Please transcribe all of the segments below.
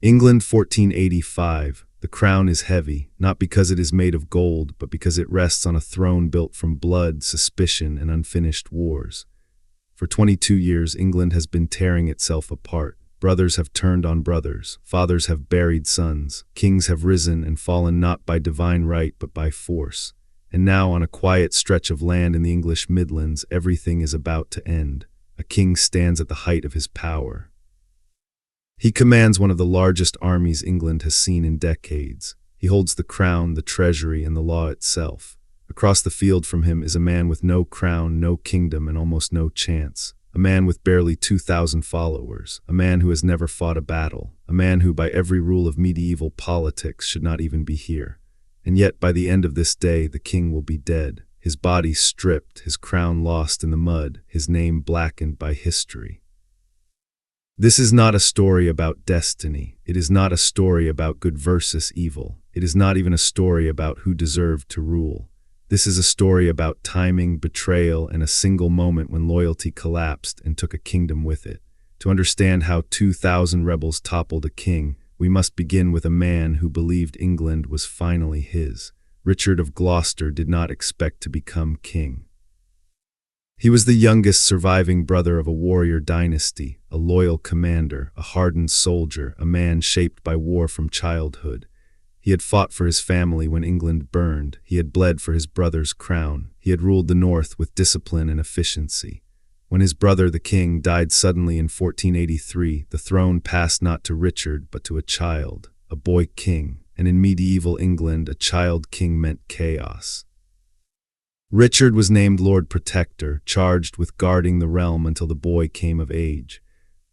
England 1485. The crown is heavy, not because it is made of gold, but because it rests on a throne built from blood, suspicion, and unfinished wars. For 22 years, England has been tearing itself apart. Brothers have turned on brothers, fathers have buried sons, kings have risen and fallen not by divine right but by force. And now, on a quiet stretch of land in the English Midlands, everything is about to end. A king stands at the height of his power. He commands one of the largest armies England has seen in decades. He holds the crown, the treasury, and the law itself. Across the field from him is a man with no crown, no kingdom, and almost no chance. A man with barely 2,000 followers. A man who has never fought a battle. A man who, by every rule of medieval politics, should not even be here. And yet, by the end of this day, the king will be dead. His body stripped, his crown lost in the mud, his name blackened by history. This is not a story about destiny. It is not a story about good versus evil. It is not even a story about who deserved to rule. This is a story about timing, betrayal, and a single moment when loyalty collapsed and took a kingdom with it. To understand how 2,000 rebels toppled a king, we must begin with a man who believed England was finally his. Richard of Gloucester did not expect to become king. He was the youngest surviving brother of a warrior dynasty, a loyal commander, a hardened soldier, a man shaped by war from childhood. He had fought for his family when England burned. He had bled for his brother's crown. He had ruled the North with discipline and efficiency. When his brother, the king, died suddenly in 1483, the throne passed not to Richard, but to a child, a boy king, and in medieval England, a child king meant chaos. Richard was named Lord Protector, charged with guarding the realm until the boy came of age.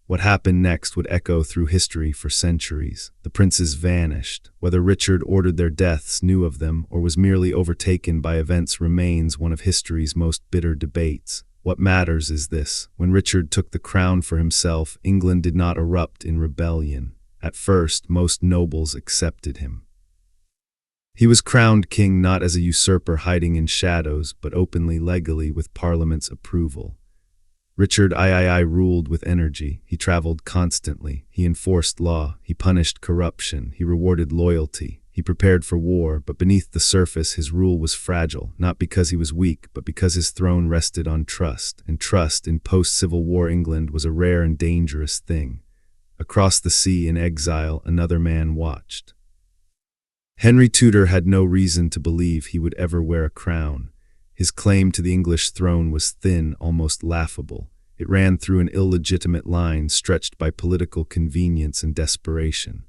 What happened next would echo through history for centuries. The princes vanished. Whether Richard ordered their deaths, knew of them, or was merely overtaken by events remains one of history's most bitter debates. What matters is this: when Richard took the crown for himself, England did not erupt in rebellion. At first, most nobles accepted him. He was crowned king not as a usurper hiding in shadows, but openly, legally, with Parliament's approval. Richard III ruled with energy. He traveled constantly. He enforced law. He punished corruption. He rewarded loyalty. He prepared for war, but beneath the surface his rule was fragile, not because he was weak, but because his throne rested on trust, and trust in post-Civil War England was a rare and dangerous thing. Across the sea in exile, another man watched. Henry Tudor had no reason to believe he would ever wear a crown. His claim to the English throne was thin, almost laughable. It ran through an illegitimate line stretched by political convenience and desperation.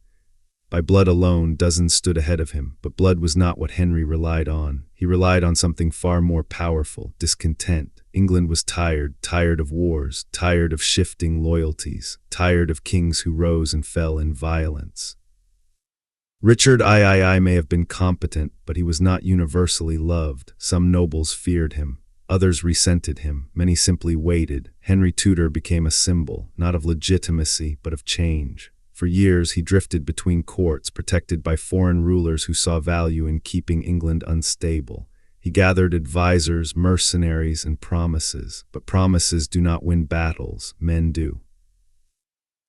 By blood alone, dozens stood ahead of him, but blood was not what Henry relied on. He relied on something far more powerful: discontent. England was tired of wars, tired of shifting loyalties, tired of kings who rose and fell in violence. Richard III may have been competent, but he was not universally loved. Some nobles feared him. Others resented him. Many simply waited. Henry Tudor became a symbol, not of legitimacy, but of change. For years, he drifted between courts, protected by foreign rulers who saw value in keeping England unstable. He gathered advisors, mercenaries, and promises. But promises do not win battles. Men do.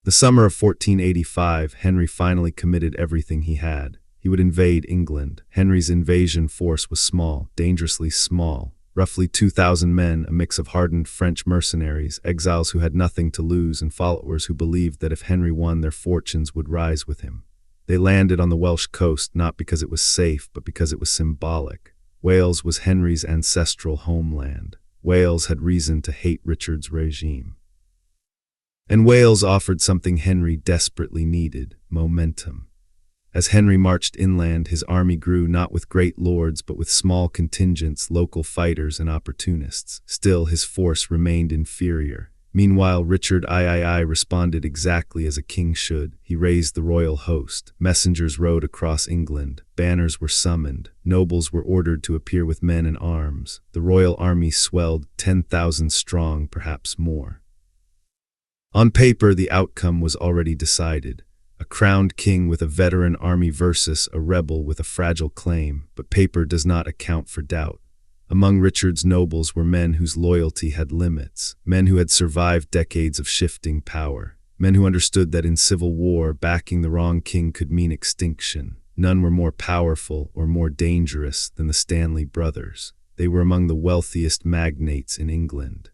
The summer of 1485, Henry finally committed everything he had. He would invade England. Henry's invasion force was small, dangerously small. Roughly 2,000 men, a mix of hardened French mercenaries, exiles who had nothing to lose, and followers who believed that if Henry won, their fortunes would rise with him. They landed on the Welsh coast not because it was safe, but because it was symbolic. Wales was Henry's ancestral homeland. Wales had reason to hate Richard's regime. And Wales offered something Henry desperately needed: momentum. As Henry marched inland, his army grew not with great lords, but with small contingents, local fighters, and opportunists. Still, his force remained inferior. Meanwhile, Richard III responded exactly as a king should. He raised the royal host. Messengers rode across England. Banners were summoned. Nobles were ordered to appear with men and arms. The royal army swelled, 10,000 strong, perhaps more. On paper, the outcome was already decided. A crowned king with a veteran army versus a rebel with a fragile claim, but paper does not account for doubt. Among Richard's nobles were men whose loyalty had limits, men who had survived decades of shifting power, men who understood that in civil war, backing the wrong king could mean extinction. None were more powerful or more dangerous than the Stanley brothers. They were among the wealthiest magnates in England.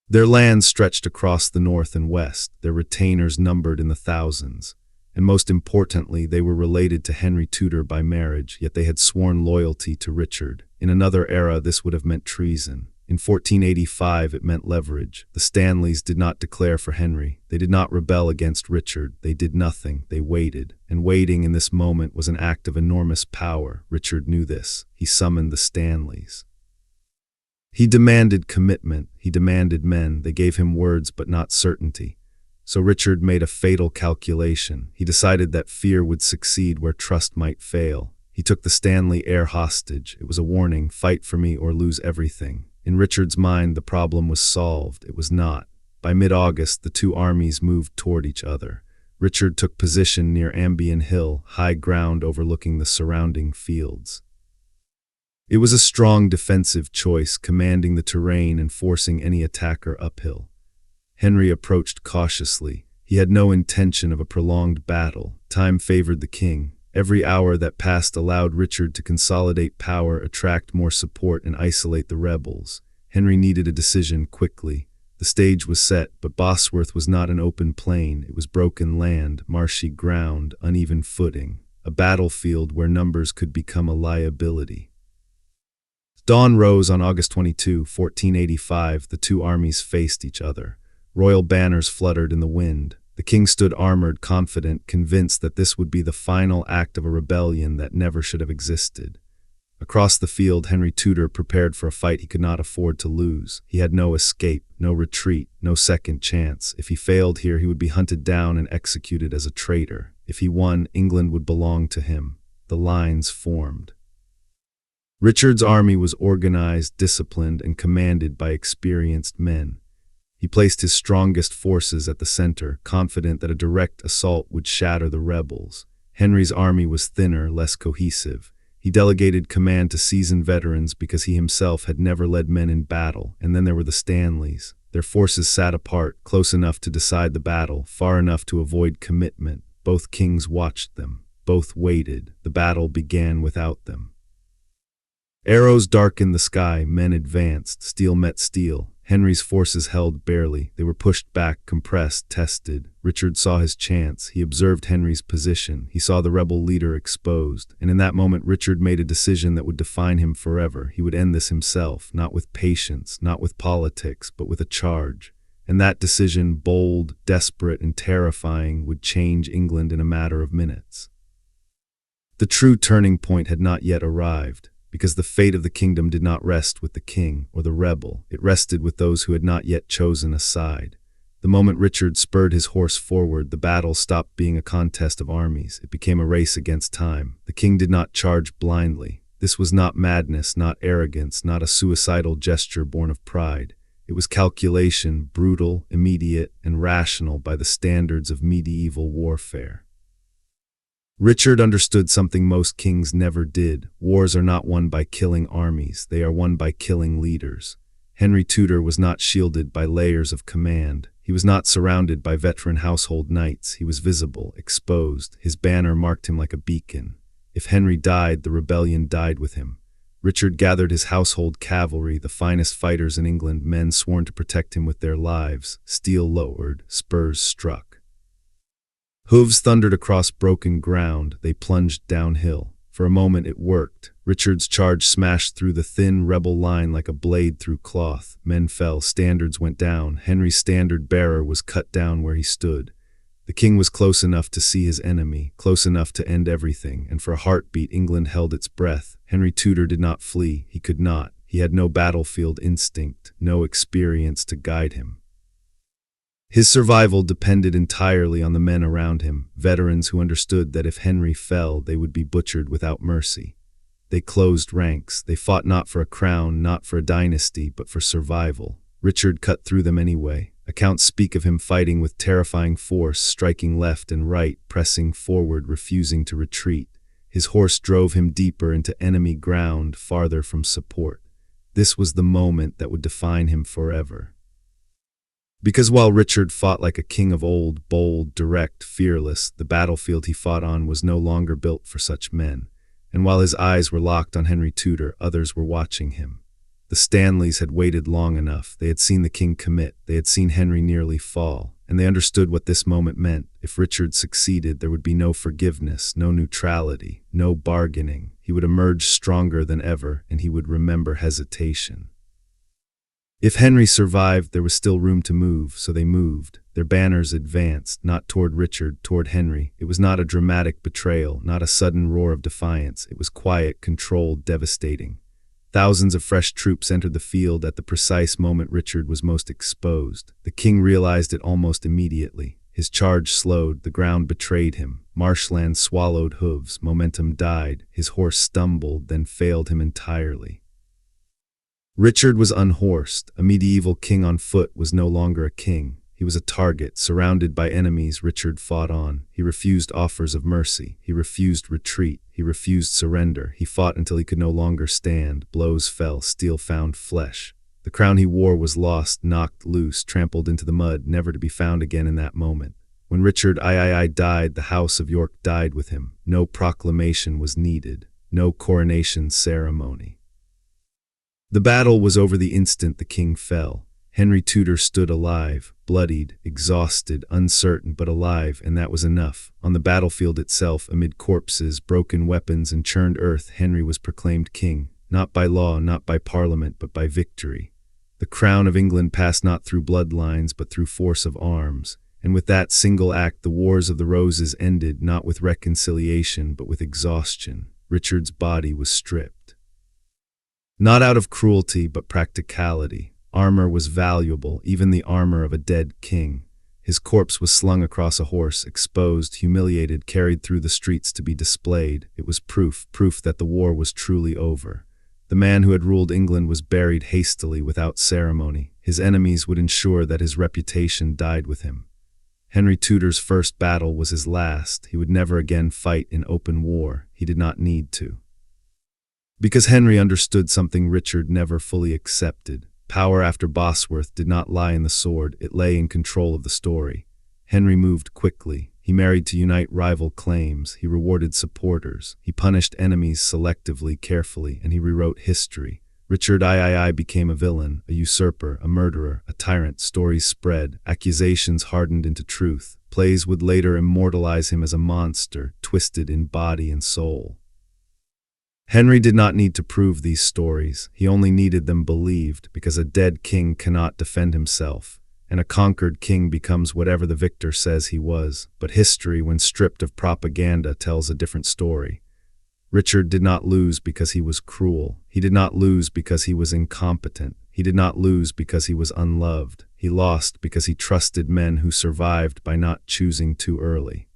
Their lands stretched across the north and west, their retainers numbered in the thousands. And most importantly, they were related to Henry Tudor by marriage, yet they had sworn loyalty to Richard. In another era, this would have meant treason. In 1485, it meant leverage. The Stanleys did not declare for Henry. They did not rebel against Richard. They did nothing. They waited. And waiting in this moment was an act of enormous power. Richard knew this. He summoned the Stanleys. He demanded commitment. He demanded men. They gave him words but not certainty. So Richard made a fatal calculation. He decided that fear would succeed where trust might fail. He took the Stanley heir hostage. It was a warning, fight for me or lose everything. In Richard's mind, the problem was solved. It was not. By mid-August, the two armies moved toward each other. Richard took position near Ambion Hill, high ground overlooking the surrounding fields. It was a strong defensive choice, commanding the terrain and forcing any attacker uphill. Henry approached cautiously. He had no intention of a prolonged battle. Time favored the king. Every hour that passed allowed Richard to consolidate power, attract more support, and isolate the rebels. Henry needed a decision quickly. The stage was set, but Bosworth was not an open plain. It was broken land, marshy ground, uneven footing, a battlefield where numbers could become a liability. Dawn rose on August 22, 1485. The two armies faced each other. Royal banners fluttered in the wind. The king stood armored, confident, convinced that this would be the final act of a rebellion that never should have existed. Across the field, Henry Tudor prepared for a fight he could not afford to lose. He had no escape, no retreat, no second chance. If he failed here, he would be hunted down and executed as a traitor. If he won, England would belong to him. The lines formed. Richard's army was organized, disciplined, and commanded by experienced men. He placed his strongest forces at the center, confident that a direct assault would shatter the rebels. Henry's army was thinner, less cohesive. He delegated command to seasoned veterans because he himself had never led men in battle. And then there were the Stanleys. Their forces sat apart, close enough to decide the battle, far enough to avoid commitment. Both kings watched them. Both waited. The battle began without them. Arrows darkened the sky. Men advanced. Steel met steel. Henry's forces held barely. They were pushed back, compressed, tested. Richard saw his chance. He observed Henry's position. He saw the rebel leader exposed. And in that moment, Richard made a decision that would define him forever. He would end this himself, not with patience, not with politics, but with a charge. And that decision, bold, desperate, and terrifying, would change England in a matter of minutes. The true turning point had not yet arrived, because the fate of the kingdom did not rest with the king or the rebel. It rested with those who had not yet chosen a side. The moment Richard spurred his horse forward, the battle stopped being a contest of armies. It became a race against time. The king did not charge blindly. This was not madness, not arrogance, not a suicidal gesture born of pride. It was calculation, brutal, immediate, and rational by the standards of medieval warfare. Richard understood something most kings never did. Wars are not won by killing armies. They are won by killing leaders. Henry Tudor was not shielded by layers of command. He was not surrounded by veteran household knights. He was visible, exposed. His banner marked him like a beacon. If Henry died, the rebellion died with him. Richard gathered his household cavalry, the finest fighters in England, men sworn to protect him with their lives. Steel lowered, spurs struck. Hooves thundered across broken ground. They plunged downhill. For a moment it worked. Richard's charge smashed through the thin rebel line like a blade through cloth. Men fell, standards went down. Henry's standard bearer was cut down where he stood. The king was close enough to see his enemy, close enough to end everything, and for a heartbeat England held its breath. Henry Tudor did not flee. He could not. He had no battlefield instinct, no experience to guide him. His survival depended entirely on the men around him, veterans who understood that if Henry fell, they would be butchered without mercy. They closed ranks. They fought not for a crown, not for a dynasty, but for survival. Richard cut through them anyway. Accounts speak of him fighting with terrifying force, striking left and right, pressing forward, refusing to retreat. His horse drove him deeper into enemy ground, farther from support. This was the moment that would define him forever. Because while Richard fought like a king of old, bold, direct, fearless, the battlefield he fought on was no longer built for such men. And while his eyes were locked on Henry Tudor, others were watching him. The Stanleys had waited long enough. They had seen the king commit. They had seen Henry nearly fall. And they understood what this moment meant. If Richard succeeded, there would be no forgiveness, no neutrality, no bargaining. He would emerge stronger than ever, and he would remember hesitation. If Henry survived, there was still room to move, so they moved. Their banners advanced, not toward Richard, toward Henry. It was not a dramatic betrayal, not a sudden roar of defiance. It was quiet, controlled, devastating. Thousands of fresh troops entered the field at the precise moment Richard was most exposed. The king realized it almost immediately. His charge slowed, the ground betrayed him. Marshland swallowed hooves, momentum died. His horse stumbled, then failed him entirely. Richard was unhorsed. A medieval king on foot was no longer a king. He was a target, surrounded by enemies. Richard fought on. He refused offers of mercy. He refused retreat. He refused surrender. He fought until he could no longer stand. Blows fell, steel found flesh. The crown he wore was lost, knocked loose, trampled into the mud, never to be found again in that moment. When Richard III died, the House of York died with him. No proclamation was needed. No coronation ceremony. The battle was over the instant the king fell. Henry Tudor stood alive, bloodied, exhausted, uncertain, but alive, and that was enough. On the battlefield itself, amid corpses, broken weapons, and churned earth, Henry was proclaimed king, not by law, not by parliament, but by victory. The crown of England passed not through bloodlines, but through force of arms. And with that single act, the Wars of the Roses ended, not with reconciliation, but with exhaustion. Richard's body was stripped. Not out of cruelty, but practicality. Armor was valuable, even the armor of a dead king. His corpse was slung across a horse, exposed, humiliated, carried through the streets to be displayed. It was proof that the war was truly over. The man who had ruled England was buried hastily, without ceremony. His enemies would ensure that his reputation died with him. Henry Tudor's first battle was his last. He would never again fight in open war. He did not need to. Because Henry understood something Richard never fully accepted. Power after Bosworth did not lie in the sword, it lay in control of the story. Henry moved quickly. He married to unite rival claims. He rewarded supporters. He punished enemies selectively, carefully, and he rewrote history. Richard III became a villain, a usurper, a murderer, a tyrant. Stories spread. Accusations hardened into truth. Plays would later immortalize him as a monster, twisted in body and soul. Henry did not need to prove these stories. He only needed them believed, because a dead king cannot defend himself, and a conquered king becomes whatever the victor says he was. But history, when stripped of propaganda, tells a different story. Richard did not lose because he was cruel. He did not lose because he was incompetent. He did not lose because he was unloved. He lost because he trusted men who survived by not choosing too early.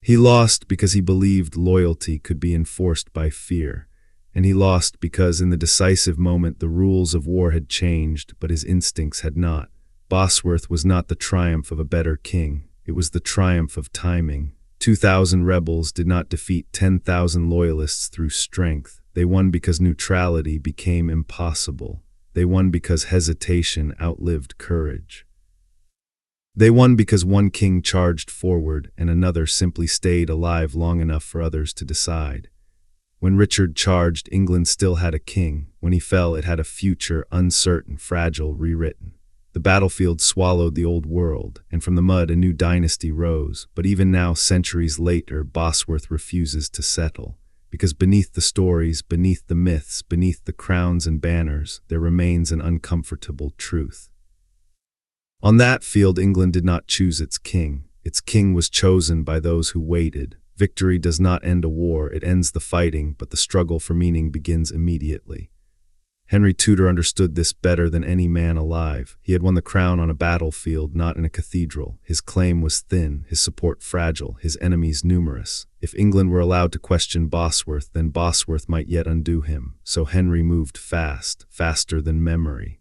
He lost because he believed loyalty could be enforced by fear, and he lost because in the decisive moment the rules of war had changed, but his instincts had not. Bosworth was not the triumph of a better king, it was the triumph of timing. 2,000 rebels did not defeat 10,000 loyalists through strength. They won because neutrality became impossible. They won because hesitation outlived courage. They won because one king charged forward and another simply stayed alive long enough for others to decide. When Richard charged, England still had a king. When he fell, it had a future, uncertain, fragile, rewritten. The battlefield swallowed the old world, and from the mud a new dynasty rose. But even now, centuries later, Bosworth refuses to settle. Because beneath the stories, beneath the myths, beneath the crowns and banners, there remains an uncomfortable truth. On that field, England did not choose its king. Its king was chosen by those who waited. Victory does not end a war, it ends the fighting, but the struggle for meaning begins immediately. Henry Tudor understood this better than any man alive. He had won the crown on a battlefield, not in a cathedral. His claim was thin, his support fragile, his enemies numerous. If England were allowed to question Bosworth, then Bosworth might yet undo him. So Henry moved fast, faster than memory.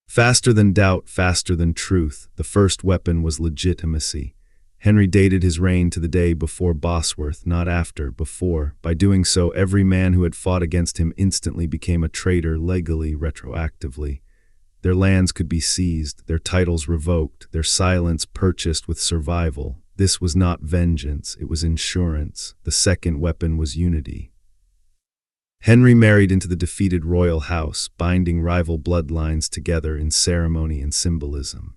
Faster than doubt, faster than truth. The first weapon was legitimacy. Henry dated his reign to the day before Bosworth, not after, before. By doing so, every man who had fought against him instantly became a traitor legally, retroactively. Their lands could be seized, their titles revoked, their silence purchased with survival. This was not vengeance, it was insurance. The second weapon was unity. Henry married into the defeated royal house, binding rival bloodlines together in ceremony and symbolism.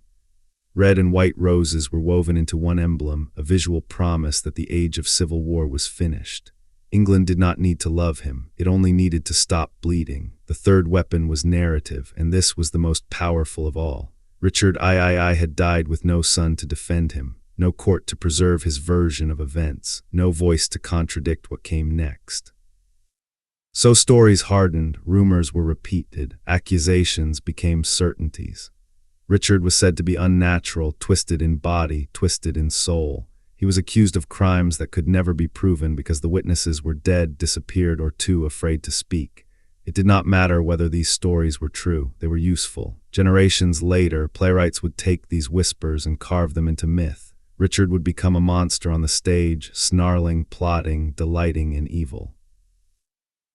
Red and white roses were woven into one emblem, a visual promise that the age of civil war was finished. England did not need to love him, it only needed to stop bleeding. The third weapon was narrative, and this was the most powerful of all. Richard III had died with no son to defend him, no court to preserve his version of events, no voice to contradict what came next. So stories hardened, rumors were repeated, accusations became certainties. Richard was said to be unnatural, twisted in body, twisted in soul. He was accused of crimes that could never be proven because the witnesses were dead, disappeared, or too afraid to speak. It did not matter whether these stories were true, they were useful. Generations later, playwrights would take these whispers and carve them into myth. Richard would become a monster on the stage, snarling, plotting, delighting in evil.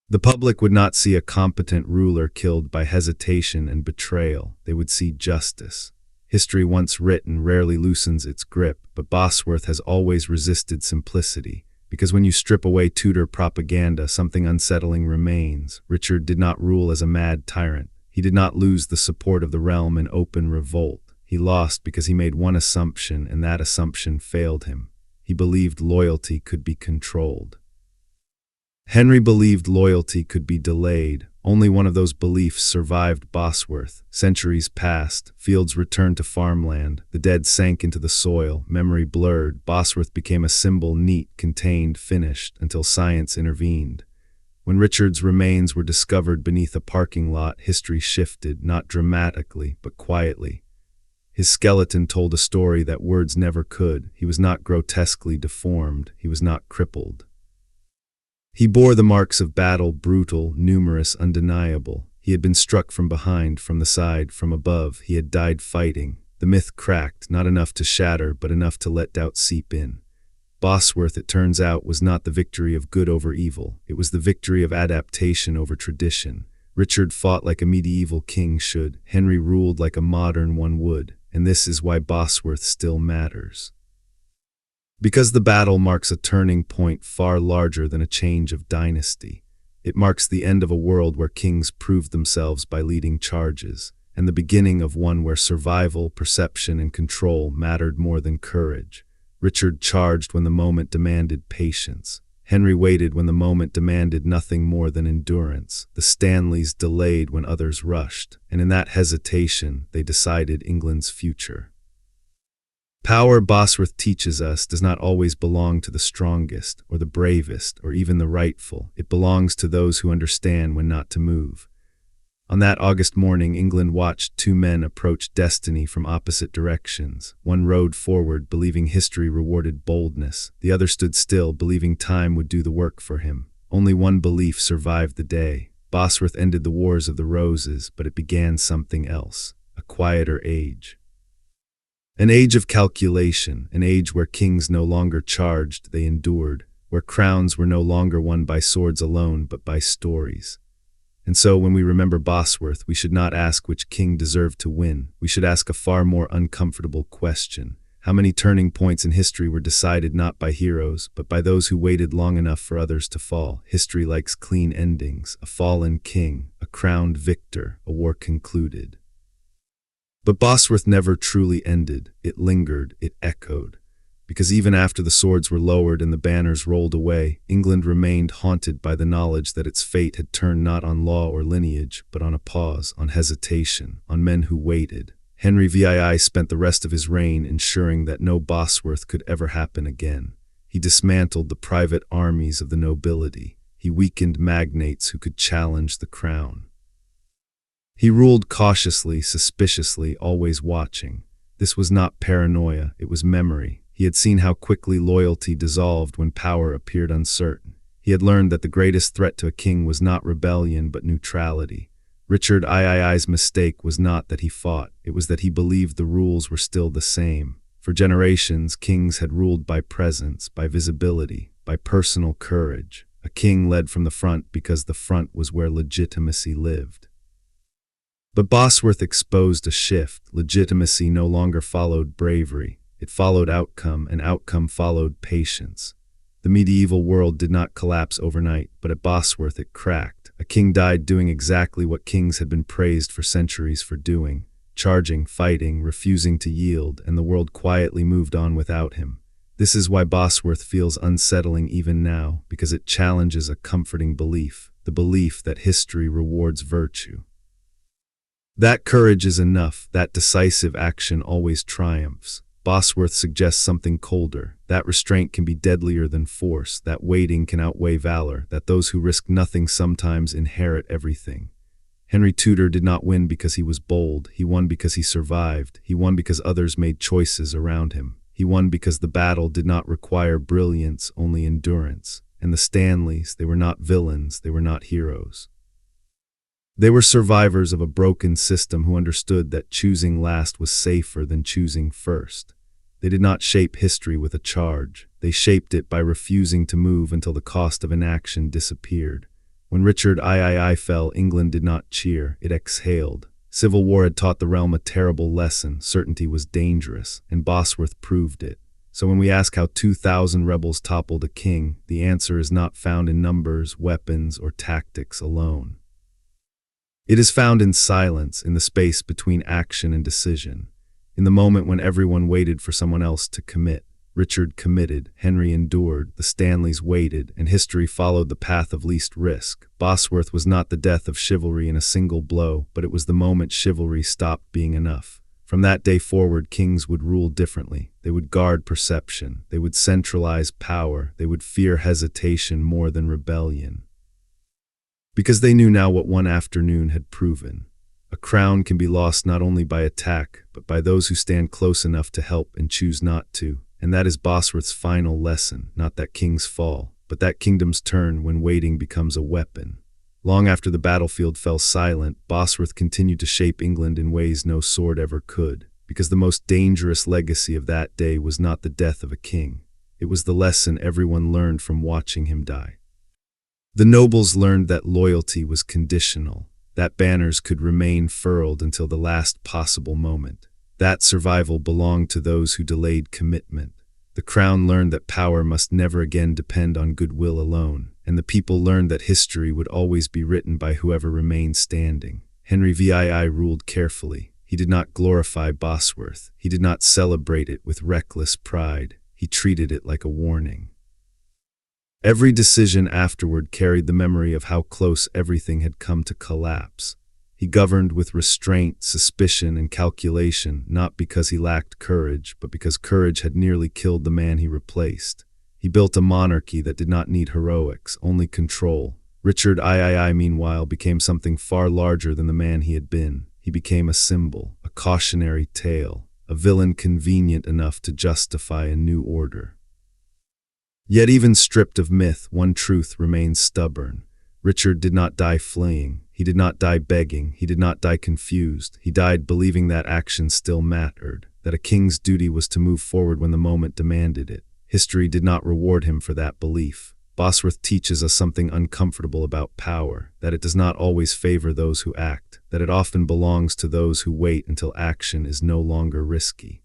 The public would not see a competent ruler killed by hesitation and betrayal. They would see justice. History once written rarely loosens its grip, but Bosworth has always resisted simplicity. Because when you strip away Tudor propaganda, something unsettling remains. Richard did not rule as a mad tyrant. He did not lose the support of the realm in open revolt. He lost because he made one assumption, and that assumption failed him. He believed loyalty could be controlled. Henry believed loyalty could be delayed. Only one of those beliefs survived Bosworth. Centuries passed, fields returned to farmland, the dead sank into the soil, memory blurred. Bosworth became a symbol, neat, contained, finished, until science intervened. When Richard's remains were discovered beneath a parking lot, history shifted, not dramatically, but quietly. His skeleton told a story that words never could. He was not grotesquely deformed, he was not crippled. He bore the marks of battle, brutal, numerous, undeniable. He had been struck from behind, from the side, from above. He had died fighting. The myth cracked, not enough to shatter, but enough to let doubt seep in. Bosworth, it turns out, was not the victory of good over evil. It was the victory of adaptation over tradition. Richard fought like a medieval king should. Henry ruled like a modern one would. And this is why Bosworth still matters. Because the battle marks a turning point far larger than a change of dynasty. It marks the end of a world where kings proved themselves by leading charges, and the beginning of one where survival, perception, and control mattered more than courage. Richard charged when the moment demanded patience. Henry waited when the moment demanded nothing more than endurance. The Stanleys delayed when others rushed, and in that hesitation, they decided England's future. Power, Bosworth teaches us, does not always belong to the strongest, or the bravest, or even the rightful. It belongs to those who understand when not to move. On that August morning, England watched two men approach destiny from opposite directions. One rode forward, believing history rewarded boldness. The other stood still, believing time would do the work for him. Only one belief survived the day. Bosworth ended the Wars of the Roses, but it began something else, a quieter age. An age of calculation, an age where kings no longer charged, they endured, where crowns were no longer won by swords alone, but by stories. And so, when we remember Bosworth, we should not ask which king deserved to win. We should ask a far more uncomfortable question. How many turning points in history were decided not by heroes, but by those who waited long enough for others to fall? History likes clean endings, a fallen king, a crowned victor, a war concluded. But Bosworth never truly ended. It lingered, it echoed. Because even after the swords were lowered and the banners rolled away, England remained haunted by the knowledge that its fate had turned not on law or lineage, but on a pause, on hesitation, on men who waited. Henry VII spent the rest of his reign ensuring that no Bosworth could ever happen again. He dismantled the private armies of the nobility. He weakened magnates who could challenge the crown. He ruled cautiously, suspiciously, always watching. This was not paranoia, it was memory. He had seen how quickly loyalty dissolved when power appeared uncertain. He had learned that the greatest threat to a king was not rebellion, but neutrality. Richard III's mistake was not that he fought, it was that he believed the rules were still the same. For generations, kings had ruled by presence, by visibility, by personal courage. A king led from the front because the front was where legitimacy lived. But Bosworth exposed a shift. Legitimacy no longer followed bravery. It followed outcome, and outcome followed patience. The medieval world did not collapse overnight, but at Bosworth it cracked. A king died doing exactly what kings had been praised for centuries for doing: charging, fighting, refusing to yield, and the world quietly moved on without him. This is why Bosworth feels unsettling even now, because it challenges a comforting belief, the belief that history rewards virtue. That courage is enough, that decisive action always triumphs. Bosworth suggests something colder, that restraint can be deadlier than force, that waiting can outweigh valor, that those who risk nothing sometimes inherit everything. Henry Tudor did not win because he was bold, he won because he survived, he won because others made choices around him. He won because the battle did not require brilliance, only endurance. And the Stanleys, they were not villains, they were not heroes. They were survivors of a broken system who understood that choosing last was safer than choosing first. They did not shape history with a charge. They shaped it by refusing to move until the cost of inaction disappeared. When Richard III fell, England did not cheer, it exhaled. Civil war had taught the realm a terrible lesson: certainty was dangerous, and Bosworth proved it. So when we ask how 2,000 rebels toppled a king, the answer is not found in numbers, weapons, or tactics alone. It is found in silence, in the space between action and decision. In the moment when everyone waited for someone else to commit, Richard committed, Henry endured, the Stanleys waited, and history followed the path of least risk. Bosworth was not the death of chivalry in a single blow, but it was the moment chivalry stopped being enough. From that day forward, kings would rule differently. They would guard perception. They would centralize power. They would fear hesitation more than rebellion. Because they knew now what one afternoon had proven. A crown can be lost not only by attack, but by those who stand close enough to help and choose not to. And that is Bosworth's final lesson, not that kings fall, but that kingdoms turn when waiting becomes a weapon. Long after the battlefield fell silent, Bosworth continued to shape England in ways no sword ever could, because the most dangerous legacy of that day was not the death of a king. It was the lesson everyone learned from watching him die. The nobles learned that loyalty was conditional, that banners could remain furled until the last possible moment. That survival belonged to those who delayed commitment. The crown learned that power must never again depend on goodwill alone, and the people learned that history would always be written by whoever remained standing. Henry VII ruled carefully. He did not glorify Bosworth. He did not celebrate it with reckless pride. He treated it like a warning. Every decision afterward carried the memory of how close everything had come to collapse. He governed with restraint, suspicion, and calculation, not because he lacked courage, but because courage had nearly killed the man he replaced. He built a monarchy that did not need heroics, only control. Richard III, meanwhile, became something far larger than the man he had been. He became a symbol, a cautionary tale, a villain convenient enough to justify a new order. Yet even stripped of myth, one truth remains stubborn. Richard did not die fleeing. He did not die begging. He did not die confused. He died believing that action still mattered, that a king's duty was to move forward when the moment demanded it. History did not reward him for that belief. Bosworth teaches us something uncomfortable about power, that it does not always favor those who act, that it often belongs to those who wait until action is no longer risky.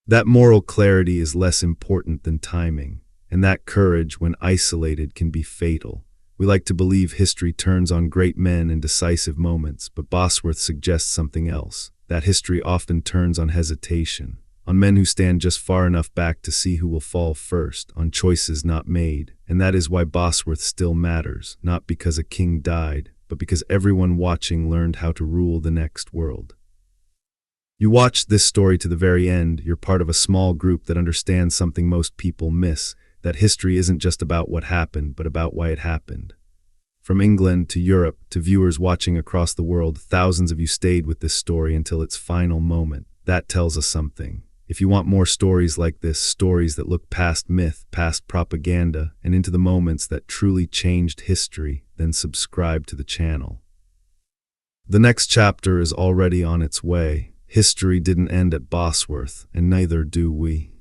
That moral clarity is less important than timing, and that courage, when isolated, can be fatal. We like to believe history turns on great men in decisive moments, but Bosworth suggests something else, that history often turns on hesitation, on men who stand just far enough back to see who will fall first, on choices not made. And that is why Bosworth still matters, not because a king died, but because everyone watching learned how to rule the next world. You watched this story to the very end. You're part of a small group that understands something most people miss, that history isn't just about what happened, but about why it happened. From England to Europe to viewers watching across the world, thousands of you stayed with this story until its final moment. That tells us something. If you want more stories like this, stories that look past myth, past propaganda, and into the moments that truly changed history, then subscribe to the channel. The next chapter is already on its way. History didn't end at Bosworth, and neither do we.